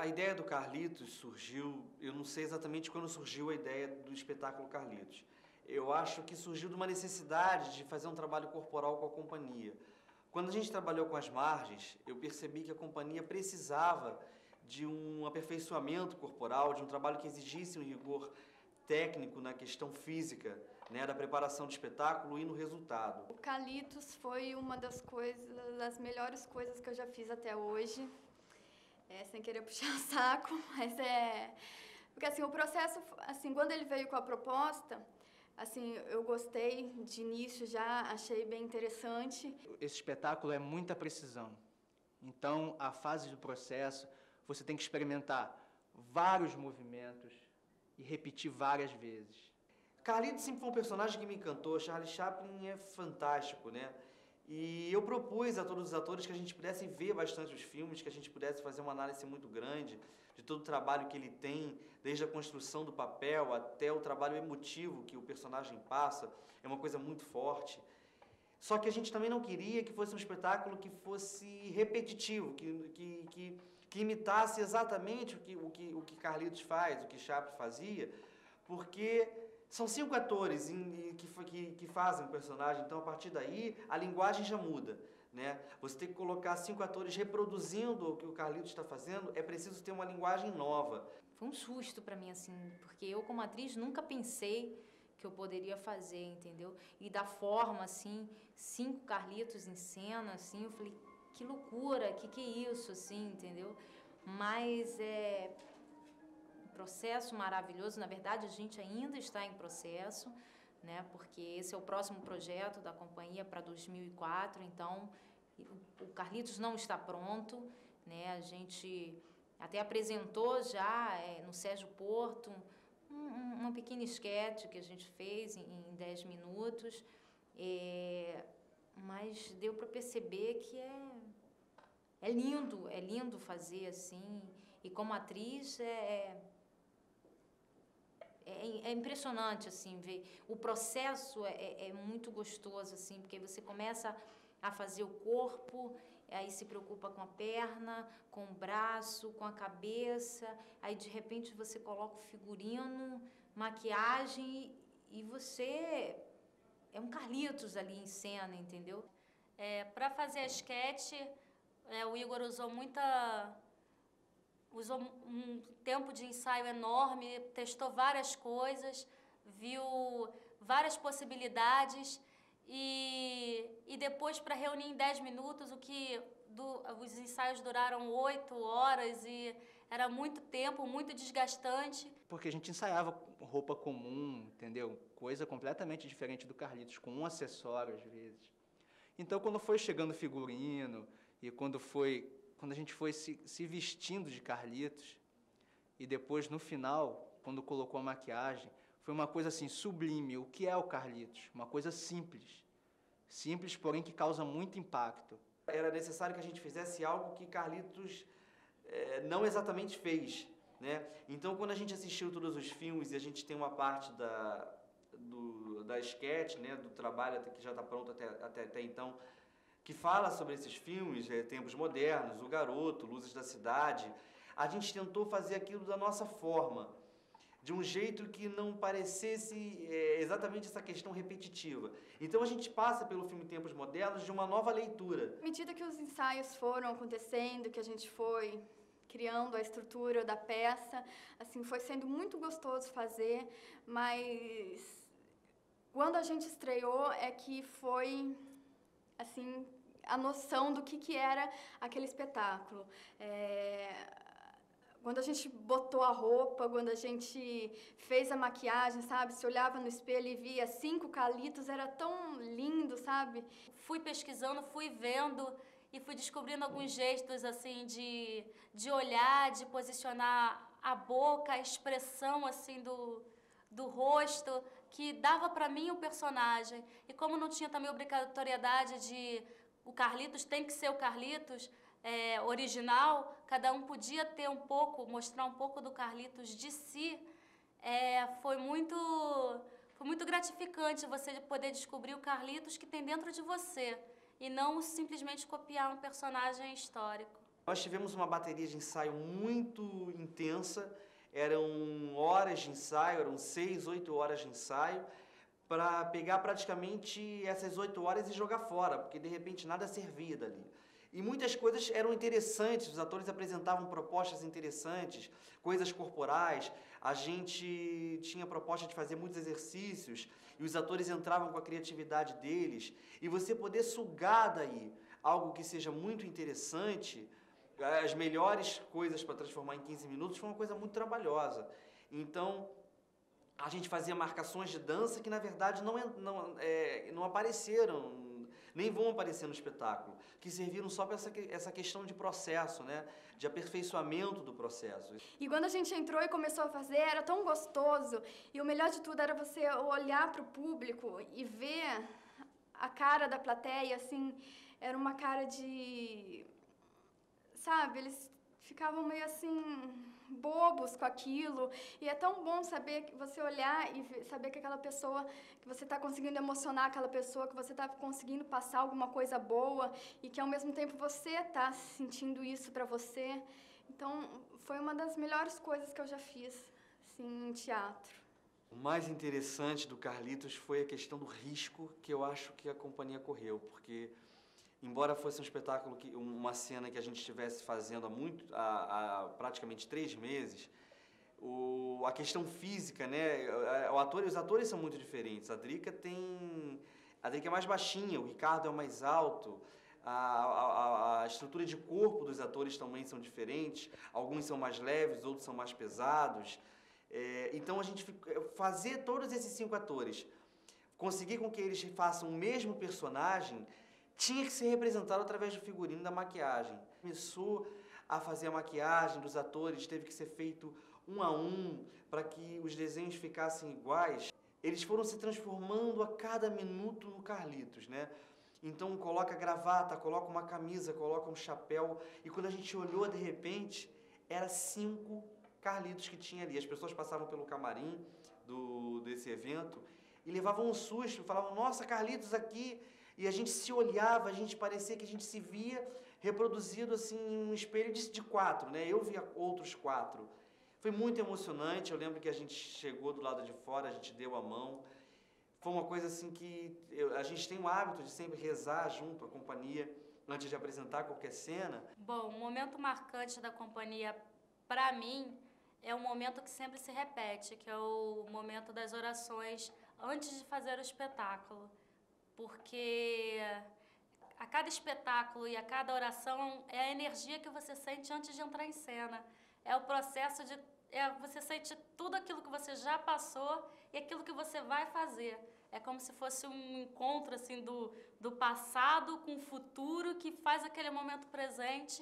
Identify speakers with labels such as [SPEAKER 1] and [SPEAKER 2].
[SPEAKER 1] A ideia do Carlitos surgiu, eu não sei exatamente quando surgiu a ideia do espetáculo Carlitos. Eu acho que surgiu de uma necessidade de fazer um trabalho corporal com a companhia. Quando a gente trabalhou com as margens, eu percebi que a companhia precisava de um aperfeiçoamento corporal, de um trabalho que exigisse um rigor técnico na questão física, né, da preparação do espetáculo e no resultado.
[SPEAKER 2] O Carlitos foi uma das das melhores coisas que eu já fiz até hoje. Sem querer puxar o saco, mas porque assim, o processo, assim, quando ele veio com a proposta, assim, eu gostei de início já, achei bem interessante.
[SPEAKER 3] Esse espetáculo é muita precisão. Então, a fase do processo, você tem que experimentar vários movimentos e repetir várias vezes.
[SPEAKER 1] Carlitos sempre foi um personagem que me encantou. Charlie Chaplin é fantástico, né? E eu propus a todos os atores que a gente pudesse ver bastante os filmes, que a gente pudesse fazer uma análise muito grande de todo o trabalho que ele tem, desde a construção do papel até o trabalho emotivo que o personagem passa. É uma coisa muito forte. Só que a gente também não queria que fosse um espetáculo que fosse repetitivo, que imitasse exatamente o que Carlitos faz, o que Chaplin fazia, porque são 5 atores que fazem o personagem, então a partir daí a linguagem já muda, né? Você tem que colocar 5 atores reproduzindo o que o Carlitos está fazendo, é preciso ter uma linguagem nova.
[SPEAKER 4] Foi um susto para mim, assim, porque eu como atriz nunca pensei que eu poderia fazer, entendeu? E da forma, assim, 5 Carlitos em cena, assim, eu falei, que loucura, que é isso, assim, entendeu? Mas processo maravilhoso, na verdade a gente ainda está em processo, né, porque esse é o próximo projeto da companhia para 2004, então o Carlitos não está pronto, né, a gente até apresentou já no Sérgio Porto uma pequena esquete que a gente fez em 10 minutos, mas deu para perceber que é lindo fazer assim, e como atriz é impressionante, assim, ver. O processo é muito gostoso, assim, porque você começa a fazer o corpo, aí se preocupa com a perna, com o braço, com a cabeça, aí de repente você coloca o figurino, maquiagem e você é um Carlitos ali em cena, entendeu?
[SPEAKER 5] Para fazer a esquete, o Igor usou um tempo de ensaio enorme, testou várias coisas, viu várias possibilidades e depois, para reunir em 10 minutos, os ensaios duraram 8 horas e era muito tempo, muito desgastante.
[SPEAKER 3] Porque a gente ensaiava roupa comum, entendeu? Coisa completamente diferente do Carlitos, com um acessório às vezes. Então, quando foi chegando o figurino e quando a gente foi se vestindo de Carlitos, e depois, no final, quando colocou a maquiagem, foi uma coisa assim, sublime. O que é o Carlitos? Uma coisa simples. Simples, porém que causa muito impacto.
[SPEAKER 1] Era necessário que a gente fizesse algo que Carlitos não exatamente fez, né? Então, quando a gente assistiu todos os filmes e a gente tem uma parte da esquete, né, do trabalho que já está pronto até então, que fala sobre esses filmes, Tempos Modernos, O Garoto, Luzes da Cidade, a gente tentou fazer aquilo da nossa forma, de um jeito que não parecesse exatamente essa questão repetitiva. Então a gente passa pelo filme Tempos Modernos de uma nova leitura.
[SPEAKER 2] À medida que os ensaios foram acontecendo, que a gente foi criando a estrutura da peça, assim, foi sendo muito gostoso fazer, mas quando a gente estreou é que foi, assim, a noção do que era aquele espetáculo. Quando a gente botou a roupa, quando a gente fez a maquiagem, sabe? Se olhava no espelho e via 5 Carlitos, era tão lindo, sabe?
[SPEAKER 5] Fui pesquisando, fui vendo e fui descobrindo alguns gestos, assim, de olhar, de posicionar a boca, a expressão, assim, do rosto, que dava para mim o personagem. E como não tinha também obrigatoriedade de o Carlitos tem que ser o Carlitos original, cada um podia ter mostrar um pouco do Carlitos de si. Foi muito gratificante você poder descobrir o Carlitos que tem dentro de você e não simplesmente copiar um personagem histórico.
[SPEAKER 1] Nós tivemos uma bateria de ensaio muito intensa, eram horas de ensaio, eram 6, 8 horas de ensaio, para pegar praticamente essas 8 horas e jogar fora, porque de repente nada servia dali. E muitas coisas eram interessantes, os atores apresentavam propostas interessantes, coisas corporais, a gente tinha proposta de fazer muitos exercícios, e os atores entravam com a criatividade deles, e você poder sugar daí algo que seja muito interessante, as melhores coisas para transformar em 15 minutos, foi uma coisa muito trabalhosa. Então, a gente fazia marcações de dança que, na verdade, não apareceram, nem vão aparecer no espetáculo, que serviram só para essa questão de processo, né? De aperfeiçoamento do processo.
[SPEAKER 2] E quando a gente entrou e começou a fazer, era tão gostoso. E o melhor de tudo era você olhar para o público e ver a cara da plateia, assim, era uma cara de... Sabe, eles ficavam meio assim, bobos com aquilo. E é tão bom saber que você olhar e saber que aquela pessoa, que você está conseguindo emocionar aquela pessoa, que você está conseguindo passar alguma coisa boa e que ao mesmo tempo você está sentindo isso para você. Então, foi uma das melhores coisas que eu já fiz, assim, em teatro.
[SPEAKER 1] O mais interessante do Carlitos foi a questão do risco que eu acho que a companhia correu, porque embora fosse um espetáculo, uma cena que a gente estivesse fazendo há praticamente 3 meses, a questão física, né? Os atores são muito diferentes. A Drica é mais baixinha, o Ricardo é o mais alto, a estrutura de corpo dos atores também são diferentes, alguns são mais leves, outros são mais pesados. Então a gente fazer todos esses 5 atores, conseguir com que eles façam o mesmo personagem, tinha que ser representado através do figurino e da maquiagem. Começou a fazer a maquiagem dos atores, teve que ser feito 1 a 1 para que os desenhos ficassem iguais. Eles foram se transformando a cada minuto no Carlitos, né? Então coloca gravata, coloca uma camisa, coloca um chapéu, e quando a gente olhou de repente, era 5 Carlitos que tinha ali. As pessoas passavam pelo camarim desse evento e levavam um susto, falavam, nossa, Carlitos aqui. E a gente se olhava, a gente parecia que a gente se via reproduzido assim em um espelho de 4, né? Eu via outros 4. Foi muito emocionante, eu lembro que a gente chegou do lado de fora, a gente deu a mão. Foi uma coisa assim que a gente tem o hábito de sempre rezar junto à companhia antes de apresentar qualquer cena.
[SPEAKER 5] Bom, o momento marcante da companhia, para mim, é um momento que sempre se repete, que é o momento das orações antes de fazer o espetáculo. Porque a cada espetáculo e a cada oração é a energia que você sente antes de entrar em cena. É o processo de... você sente tudo aquilo que você já passou e aquilo que você vai fazer. É como se fosse um encontro assim, do passado com o futuro que faz aquele momento presente.